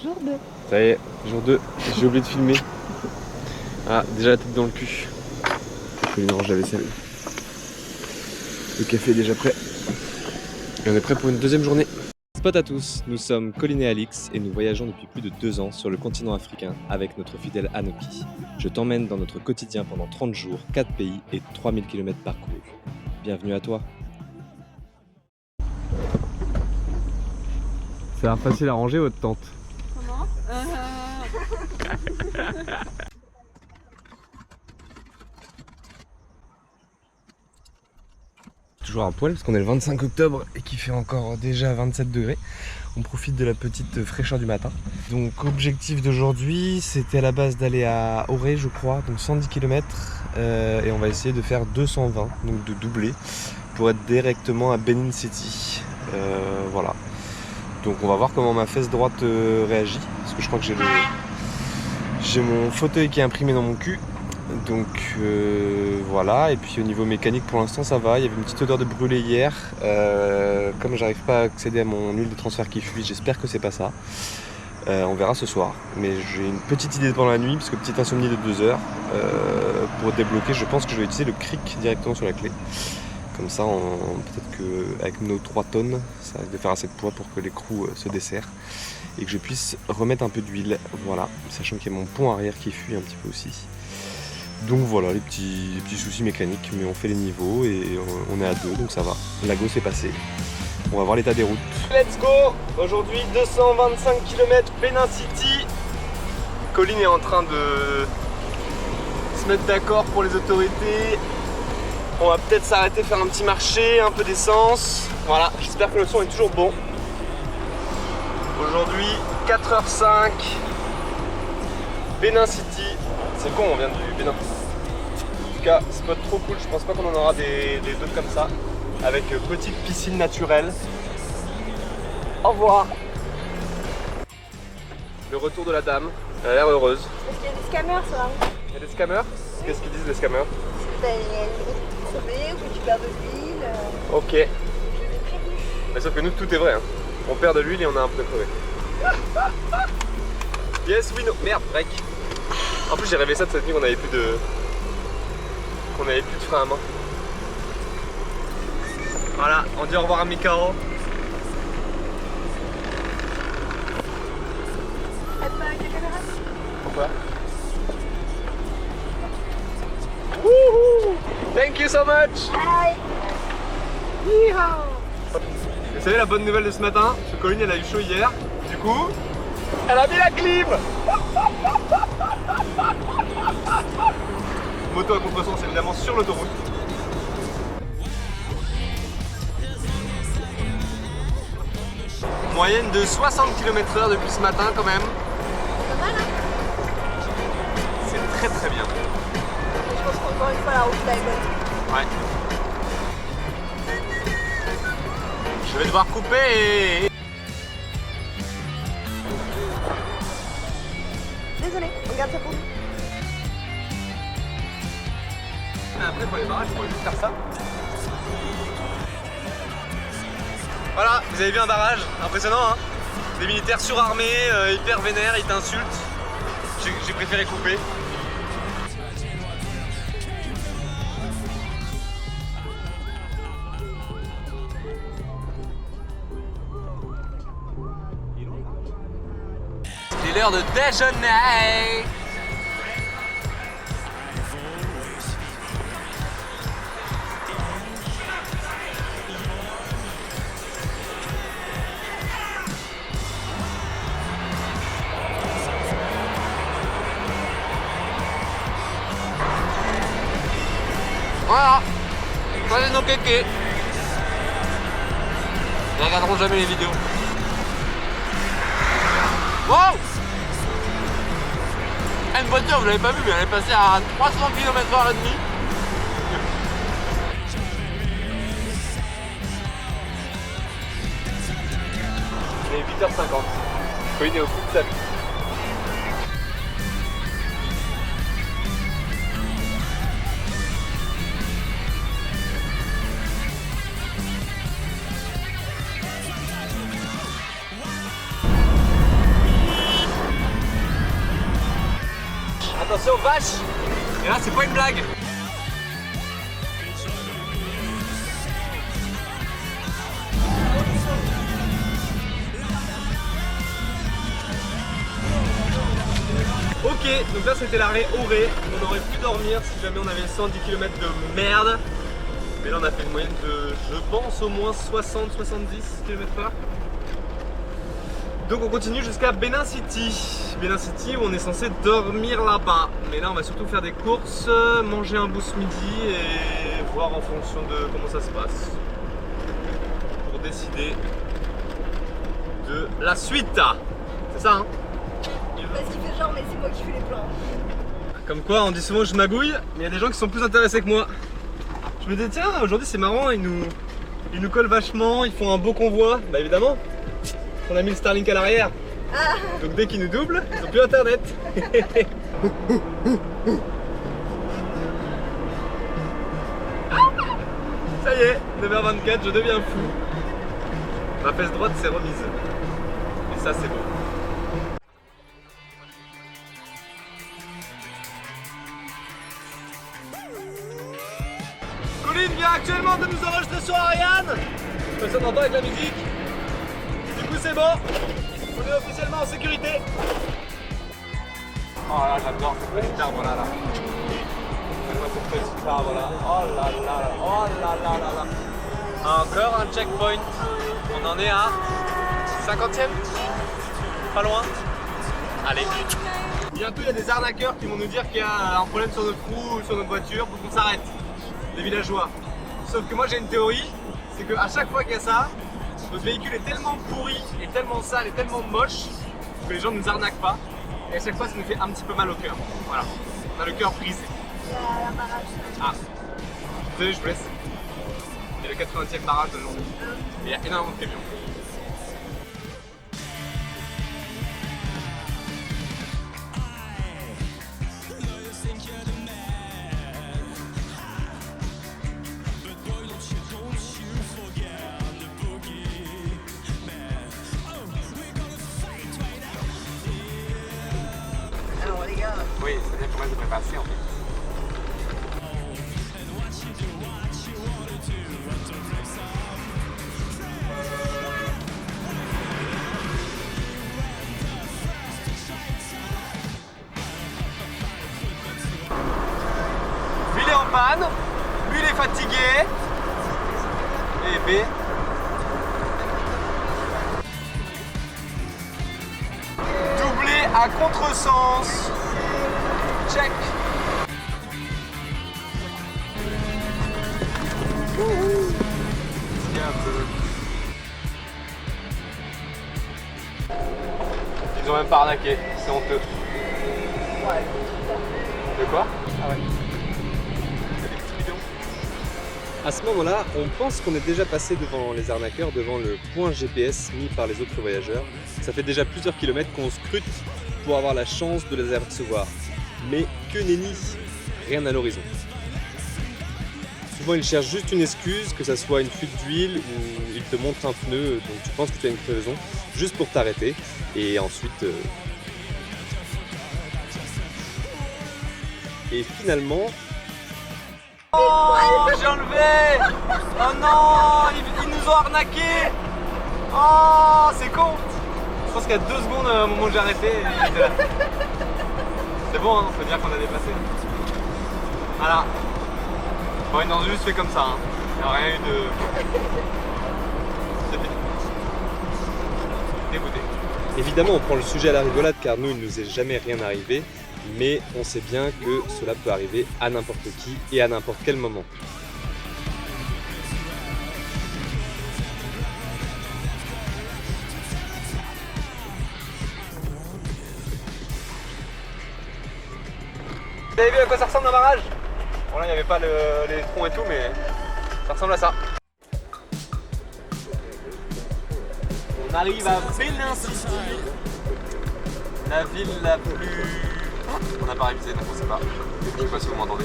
Jour 2. Ça y est, jour 2, j'ai oublié de filmer. Ah, déjà la tête dans le cul. Je vais lui ranger la vaisselle. Le café est déjà prêt. Et on est prêt pour une deuxième journée. Spot à tous, nous sommes Colline et Alix et nous voyageons depuis plus de 2 ans sur le continent africain avec notre fidèle Anoki. Je t'emmène dans notre quotidien pendant 30 jours, 4 pays et 3000 km parcourus. Bienvenue à toi. Ça a l'air facile à ranger votre tente. Comment Toujours un poil parce qu'on est le 25 octobre et qu'il fait encore déjà 27 degrés. On profite de la petite fraîcheur du matin. Donc objectif d'aujourd'hui, c'était à la base d'aller à Oré, je crois, donc 110 km et on va essayer de faire 220, donc de doubler pour être directement à Benin City. Voilà. Donc on va voir comment ma fesse droite réagit parce que je crois que j'ai mon fauteuil qui est imprimé dans mon cul. Donc voilà, et puis au niveau mécanique pour l'instant ça va, il y avait une petite odeur de brûlé hier, comme j'arrive pas à accéder à mon huile de transfert qui fuit, j'espère que c'est pas ça, on verra ce soir, mais j'ai une petite idée pendant la nuit, parce que petite insomnie de 2 heures, pour débloquer je pense que je vais utiliser le cric directement sur la clé, comme ça peut-être qu'avec nos 3 tonnes, ça risque de faire assez de poids pour que l'écrou se desserre, et que je puisse remettre un peu d'huile, voilà, sachant qu'il y a mon pont arrière qui fuit un petit peu aussi. Donc voilà les petits soucis mécaniques, mais on fait les niveaux et on est à 2 donc ça va. Lago c'est passé. On va voir l'état des routes. Let's go. Aujourd'hui 225 km Benin City. Colline est en train de se mettre d'accord pour les autorités. On va peut-être s'arrêter faire un petit marché, un peu d'essence. Voilà, j'espère que le son est toujours bon. Aujourd'hui 4h05 Benin City. C'est con, on vient du Bénin. En tout cas, spot trop cool, je pense pas qu'on en aura des d'autres comme ça. Avec petite piscine naturelle. Au revoir. Le retour de la dame, elle a l'air heureuse. Parce qu'il y a des scammers sur la route. Il y a des scammers? Qu'est-ce qu'ils disent les scammers? Il y a une route sauvée ou que tu perds de l'huile. Ok. Je l'ai prévenu. Mais sauf que nous, tout est vrai. Hein. On perd de l'huile et on a un pneu crevé. Yes, we know. Merde, break. En plus j'ai rêvé ça de cette nuit qu'on avait plus de frein à main. Voilà, on dit au revoir à Mikao. Elle pas avec la caméra. Pourquoi? Wouhou! Thank you so much! Aïe. Vous savez la bonne nouvelle de ce matin? Parce que Colline elle a eu chaud hier. Du coup, elle a mis la clim! Moto à contresens évidemment sur l'autoroute. Moyenne de 60 km/h depuis ce matin quand même. Pas mal, hein. C'est très très bien. Je pense qu'encore une fois la route là est bonne. Ouais. Je vais devoir couper et... Désolé, on garde ça pour nous. Après pour les barrages, je pourrais juste faire ça. Voilà, vous avez vu un barrage, impressionnant hein. Des militaires surarmés, hyper vénères, ils t'insultent. J'ai préféré couper. C'est l'heure de déjeuner. Voilà, ça c'est nos kékés. Ils regarderont jamais les vidéos. Wow! Une voiture, vous l'avez pas vu, mais elle est passée à 300 km/h et demi. Il est 8h50. Colline est au bout de sa vie. attention, vache. Et là, c'est pas une blague. Ok, donc là c'était l'arrêt Auré. On aurait pu dormir si jamais on avait 110 km de merde. Mais là on a fait une moyenne de, je pense, au moins 60-70 km/h. Donc on continue jusqu'à Benin City. Benin City où on est censé dormir là-bas. Mais là on va surtout faire des courses, manger un boost midi et voir en fonction de comment ça se passe. Pour décider de la suite. C'est ça, hein? Parce qu'il fait genre, mais c'est moi qui fais les plans. Comme quoi, on dit souvent que je magouille, mais il y a des gens qui sont plus intéressés que moi. Je me dis, tiens, aujourd'hui c'est marrant, ils nous collent vachement, ils font un beau convoi. Bah évidemment, on a mis le Starlink à l'arrière. Ah. Donc dès qu'ils nous doublent, ils n'ont plus internet. Ça y est, 9h24, je deviens fou. Ma fesse droite s'est remise. Et ça c'est beau. Colline vient actuellement de nous enregistrer sur Ariane. Personne n'entend avec la musique. Du coup c'est bon. On est officiellement en sécurité. Oh là j'adore ce petit arbre là. J'adore ce petit arbre là. Oh là là là. Oh là là là là. Encore un checkpoint. On en est à 50e. Pas loin. Allez. Bientôt il y a des arnaqueurs qui vont nous dire qu'il y a un problème sur notre roue ou sur notre voiture pour qu'on s'arrête. Les villageois. Sauf que moi j'ai une théorie, c'est qu'à chaque fois qu'il y a ça, notre véhicule est tellement pourri et tellement sale et tellement moche que les gens ne nous arnaquent pas. Et à chaque fois ça nous fait un petit peu mal au cœur. Voilà. On a le cœur brisé. La barrage. Ah. Désolé, je vous laisse. C'est le 80e barrage de Londres. Et il y a énormément de camions. Alors les gars. Oui, c'est-à-dire qu'on va se dépasser en fait. Lui il est en panne, lui il est fatigué. Et B. Doublé à contresens. Check. Ils ont même pas arnaqué, c'est honteux. Ouais. De quoi? Ah ouais. C'est des petits bidons. À ce moment-là, on pense qu'on est déjà passé devant les arnaqueurs, devant le point GPS mis par les autres voyageurs. Ça fait déjà plusieurs kilomètres qu'on scrute pour avoir la chance de les apercevoir. Mais que nenni, rien à l'horizon. Souvent ils cherchent juste une excuse, que ça soit une fuite d'huile ou ils te montrent un pneu donc tu penses que tu as une crevaison, juste pour t'arrêter et ensuite... Et finalement... Oh, j'ai enlevé! Oh non, ils nous ont arnaqués! Oh, c'est con! Je pense qu'il y a 2 secondes au moment où j'ai arrêté, j'étais là. C'est bon, hein, on peut dire qu'on a dépassé. Voilà. Bon, ils ont juste fait comme ça, hein. Il n'y a rien eu de... C'est fini. Dégoûté. Évidemment, on prend le sujet à la rigolade car nous, il ne nous est jamais rien arrivé. Mais on sait bien que cela peut arriver à n'importe qui et à n'importe quel moment. Vous avez vu à quoi ça ressemble un barrage? Bon là il n'y avait pas les troncs et tout mais ça ressemble à ça. On arrive à Benin City, la ville la plus... On n'a pas révisé donc on sait pas. Je sais pas si vous m'entendez.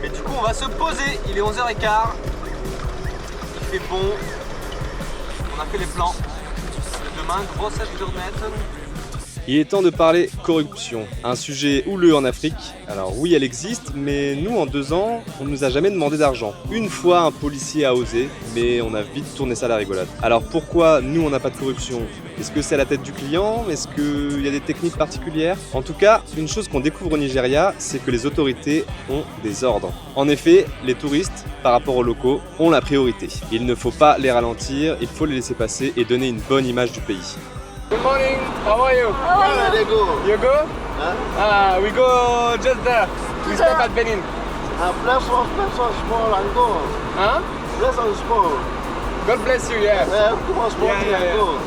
Mais du coup on va se poser, il est 11h15. Il fait bon. On a fait les plans. Demain, grosse journée. Il est temps de parler corruption, un sujet houleux en Afrique. Alors oui, elle existe, mais nous en 2 ans, on ne nous a jamais demandé d'argent. Une fois, un policier a osé, mais on a vite tourné ça à la rigolade. Alors pourquoi nous, on n'a pas de corruption? Est-ce que c'est à la tête du client? Est-ce qu'il y a des techniques particulières? En tout cas, une chose qu'on découvre au Nigeria, c'est que les autorités ont des ordres. En effet, les touristes, par rapport aux locaux, ont la priorité. Il ne faut pas les ralentir, il faut les laisser passer et donner une bonne image du pays. Good morning, how are you? Where they go? You go? Huh? We go just there. We stop at Benin. Place on small and go. Huh? Place on small. God bless you, yeah. Come on small and go.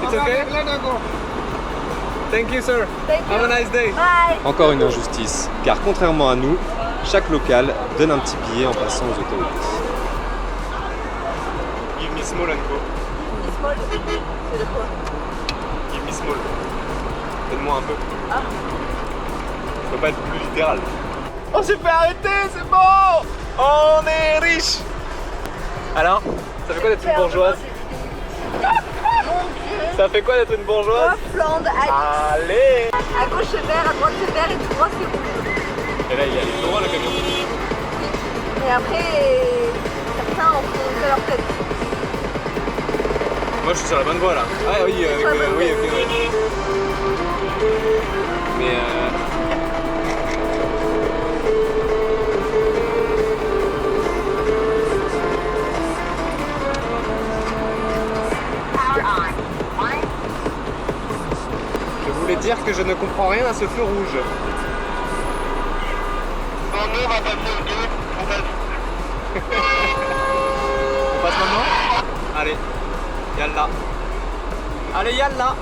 It's okay? Let her go. Thank you, sir. Thank you. Have a nice day. Bye. Encore une injustice, car contrairement à nous, chaque local donne un petit billet en passant aux autorités. Give me small and go. Small. C'est de quoi? Give me small. Donne-moi un peu. Ah. Ça peut pas être plus littéral. On s'est fait arrêter, c'est bon! On est riche! Alors, ça fait quoi d'être une bourgeoise? Mon Dieu. Ça fait quoi d'être une bourgeoise? Flandre, Allez! à gauche c'est vert, à droite c'est vert et tout droit c'est rouge. Et là, il y a les droits, le camion. Et après, certains ont fait leur tête. Moi, je suis sur la bonne voie là. Ah oui, oui, ok. Mais je voulais dire que je ne comprends rien à ce feu rouge. On passe maintenant? Allez, yalla. Allez, yalla.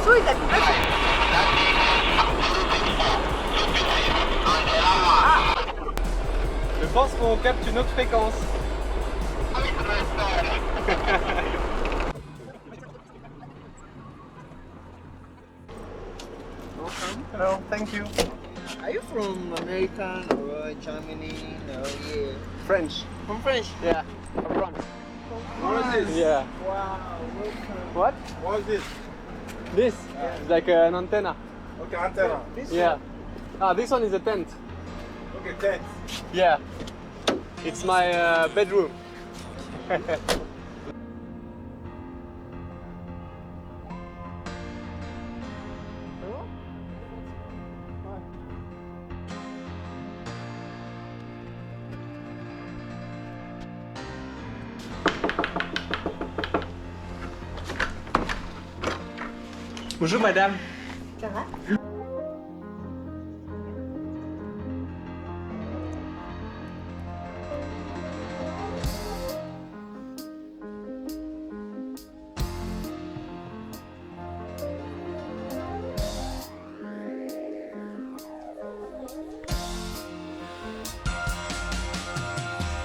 So, il a coupé. Je pense qu'on capte une autre fréquence. Hello, thank you. Are you from America or Germany? No, yeah. French. From French? Yeah, I'm from. What is this? Yeah. Wow, welcome. What? What is this? This? It's like an antenna. Okay, antenna. This Yeah. Ah, this one is a tent. one? Okay, tent. Yeah. It's my bedroom. Bonjour madame. Ça va?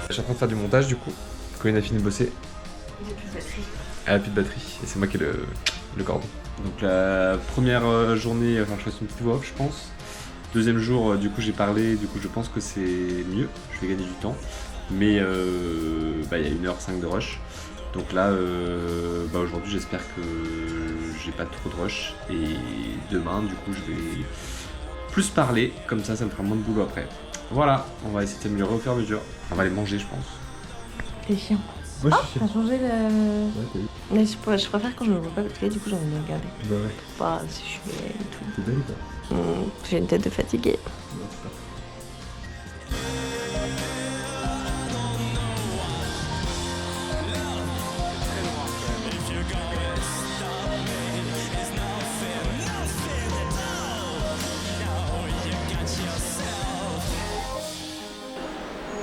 Je suis en train de faire du montage du coup. Quand il a fini de bosser, J'ai plus de batterie. elle a plus de batterie et c'est moi qui ai le cordon. Donc la première journée, enfin je fais une petite voix off je pense. Deuxième jour, du coup j'ai parlé, du coup je pense que c'est mieux, je vais gagner du temps. Mais il y a 1h05 de rush. Donc là, aujourd'hui j'espère que j'ai pas trop de rush. Et demain du coup je vais plus parler, comme ça me fera moins de boulot après. Voilà, on va essayer de s'améliorer au fur et à mesure. On va les manger je pense. T'es chiant. Moi Ah, t'as changé le... Ouais, t'as vu. Mais je préfère quand je le vois pas parce que là, du coup j'ai envie de le regarder. Bah ouais, Pas si je suis belle et tout. t'es belle quoi. J'ai une tête de fatiguée.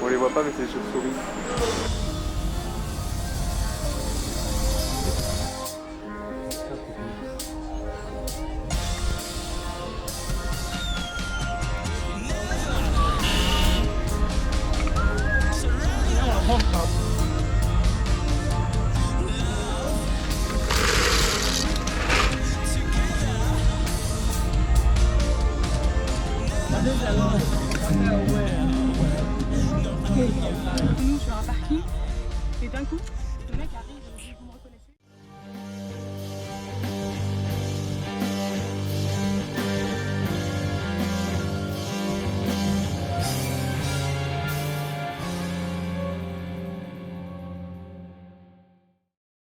On les voit pas mais c'est des chauves-souris.